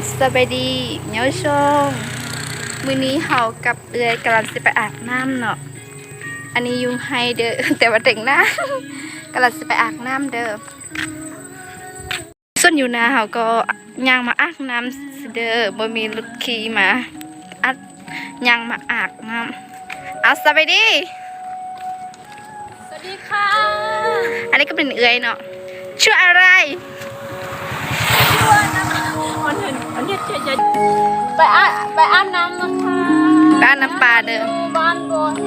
สบายดีเนาะชงมื้อนี้เฮากับเอื้อยกำลังสิไปอาบน้ำเนาะอันนี้ยุงไฮเด้อ แต่ว่าแต่งหน้ากำลังสิไปอาบน้ำเด้อส่วนอยู่นาเฮาก็ย่างมาอาบน้ำเด้อบ่มีรถขี่มาอัดย่างมาอาบน้ำเอาสบายดีสวัสดีค่ะอันนี้ก็เป็นเอื้อยเนาะชื่ออะไรวันนี้จะไปอาบน้ำนะคะบ้านน้ำปลาเด้อบ้านโบเฮ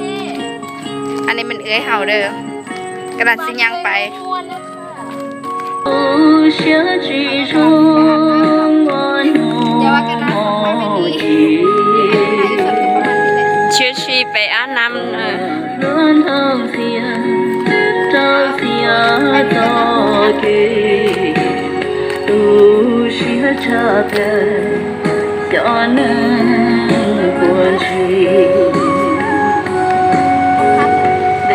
อันนี้มันเอื้อยเฮาเด้อกระดาษสิย่างไปอย่าว่ากระดาษไม่เป็นดีชื่อชีไปอาบน้ำ差别叫人过去，每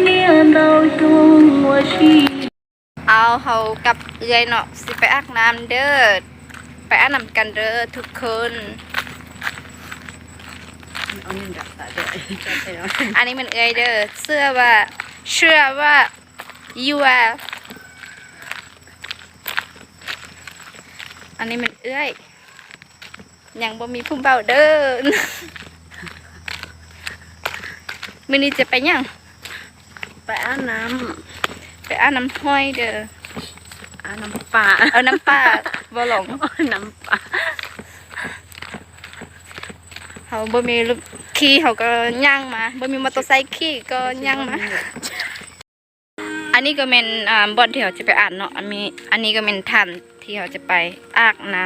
年到中我去。เอาเฮากับเอื้อยเนาะสิไปอาบน้ำเด้อไปอาบน้ำกันเด้อทุกคนอันนี้มันเอื้อยเด้อเชื่อว่าyou are อันนี้มันเอื้อยยังบ่มีผู้เบาเด้อ มื้อนี้จะไปยังไปอาบน้ำห้อยเด้ออาบน้ำปลาเอาน้ำปลาบ่หลงน้ำปลาเขาบ่มีรถขี่เขาก็ย่างมาบ่มีมอเตอร์ไซค์ขี่ก็ย่างมาอันนี้ก็เป็นบ่อนที่เขาจะไปอาบเนาะอันนี้ก็เป็นท่านที่เขาจะไปอาบน้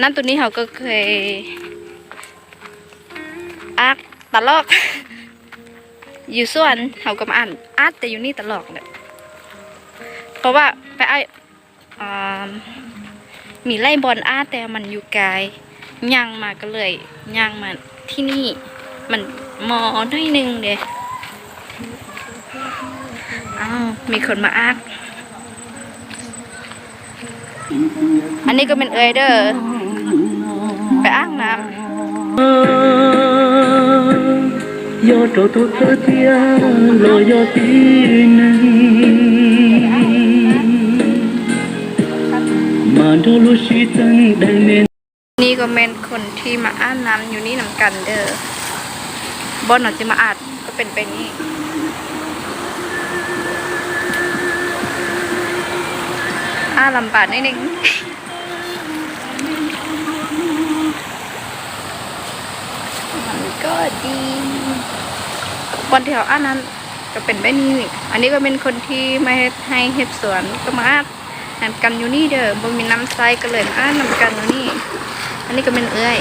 ำตัวนี้เขาก็เคยอาบตลอด อยู่ส่วนเขาก็มาอาบแต่อยู่นี่ตลอดเลยเพราะว่าไปมีไล่บอลอาบแต่มันอยู่ไกลย่างมาก็เลยย่างมาที่นี่มันมอหน่อยนึงเด้มีคนมาอาบอันนี้ก็เป็นเอยเด้อไปอาบน้ำ要找到这家老要的你，马到路西等待面。นี่ก็เป็นคนที่มาอาบน้ำอยู่นี่นำกันเด้อบอลหน่อยจะมาอาบก็เป็นไปนี่ลำบากนิดนึงมันก็ดีบอลแถวนั้นก็เป็นแบบนี้อันนี้ก็เป็นคนที่ไม่ให้เฮ็ดสวนก็มาอาบน้ำกันอยู่นี่เด้อบ่มีน้ำใสก็เลยอาบน้ำกันอยู่นี่อันนี้ก็เป็นเอื้อย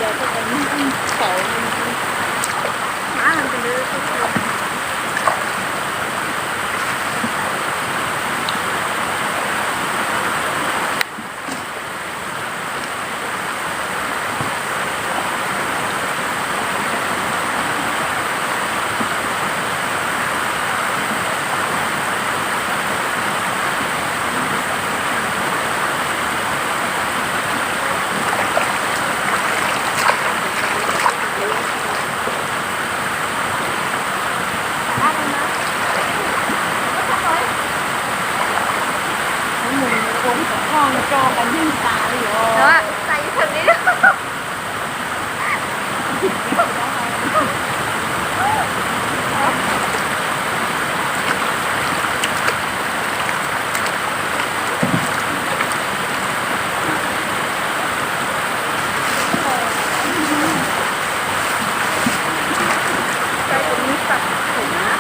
ดี๋ยวจะเป็นเสา ม้ามันเป็นเรื่องที่หมุนวนกับห้องจอกันยิ่งตาอยู่ แล้วอะใส่ถึงนี้ด้วยใส่ตรงนี้สับผมนะ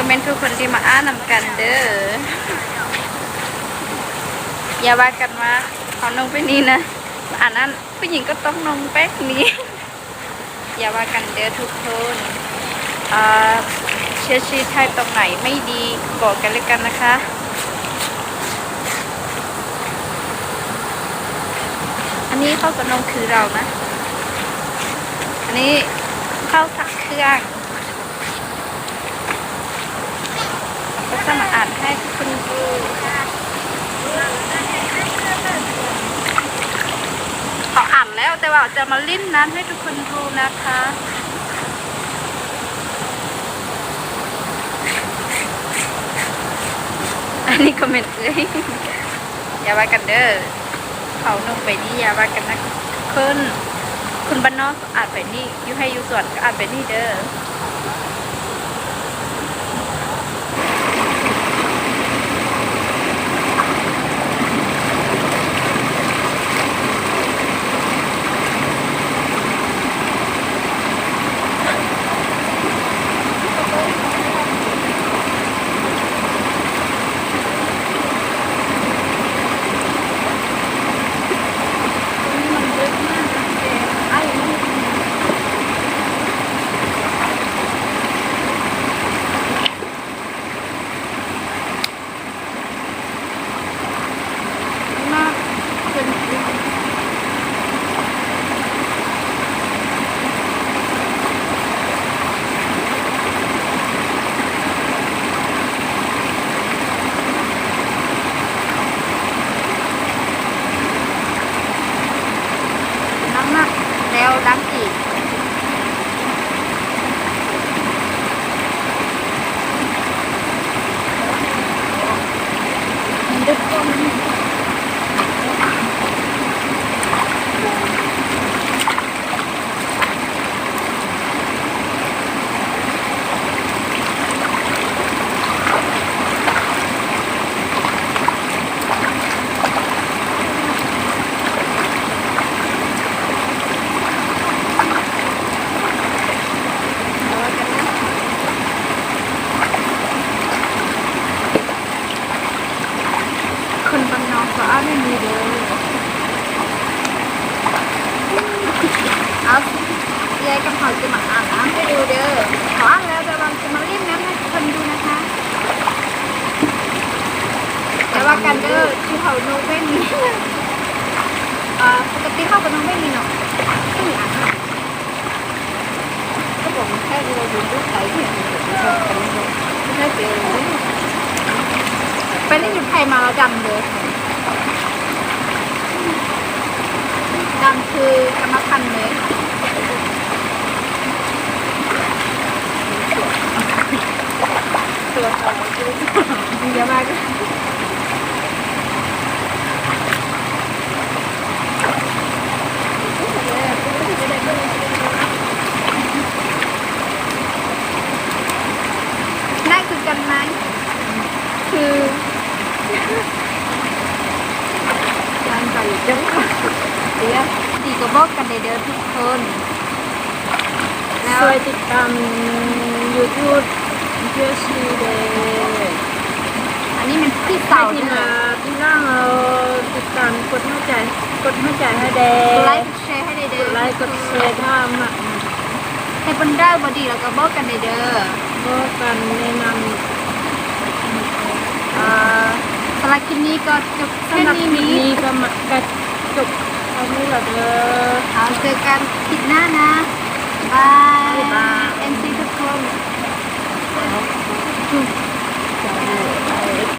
เมนทุกคนที่มาอ่านนำกันเด้ออย่าว่ากันว่าเอานงไปนี่นะอันนั้นผู้หญิงก็ต้องนงแป๊กนี้ อย่าว่ากันเด้อทุกคนเชื้อชีไทยตรงไหนไม่ดีบอกกันเลยกันนะคะอันนี้เข้ากับนงคือเรานะอันนี้เข้าสักเครื่องก็จะมาอ่านให้ทุกคนดูเขาอ่านแล้วแต่ว่าจะมาลิ้นนั้นให้ทุกคนดูนะคะอันนี้คอมเมนต์เลย อย่าว่ากันเด้อเขาลงไปนี่อย่าว่ากันนะคุณบ้านนอกอ่านไปนี่อยู่ให้อยู่ส่วนก็อ่านไปนี่เด้อแล้วดังอีกคนบ้านนอกก็อ่านไม่มีเด้อเอายายกับเขาจะมาอ่านให้ดูเด้อขออ่านแล้วแต่ว่าจะมาเล่นน้ำให้ทุกคนดูนะคะแต่ว่ากันเด้อที่เขาโนเว่นนี่ปกติเขากับโนเว่นนี่เนาะไม่มีอ่านก็บอกแค่เราดูรูปไทยเนี่ยไม่ใช่เปลี่ยนไปเล่นอยู่ไทยมาแล้วดำเลยดำคือกรรมพันธุ์เลยตัวเขาเยอะมากนั่นคือกันไหมคือการใส่จังเดี๋ยวดีก็บอกกันเด้อทุกคนช่วยติดตาม YouTube เพื่อชีเดย์ อันนี้มันที่ ใส่ เต่า ที่ เนี่ย มาที่ล่างเราติดตามกดหัวใจให้แดง ไลค์แชร์ให้เด้ ก อ ดไลค์กดแชร์ถ้ามา ให้เป็นได้บอดีแล้วก็บอกกันเด้อ ก็การแนะนำ สำหรับคลิปนี้ก็จบแค่ สำหรับ นี้ นี้ก็มาจบเท่านี้แหละเด้อ เอาเจอกันคลิปหน้านะบาย บ๊ายบาย เอ็นซีทุกคน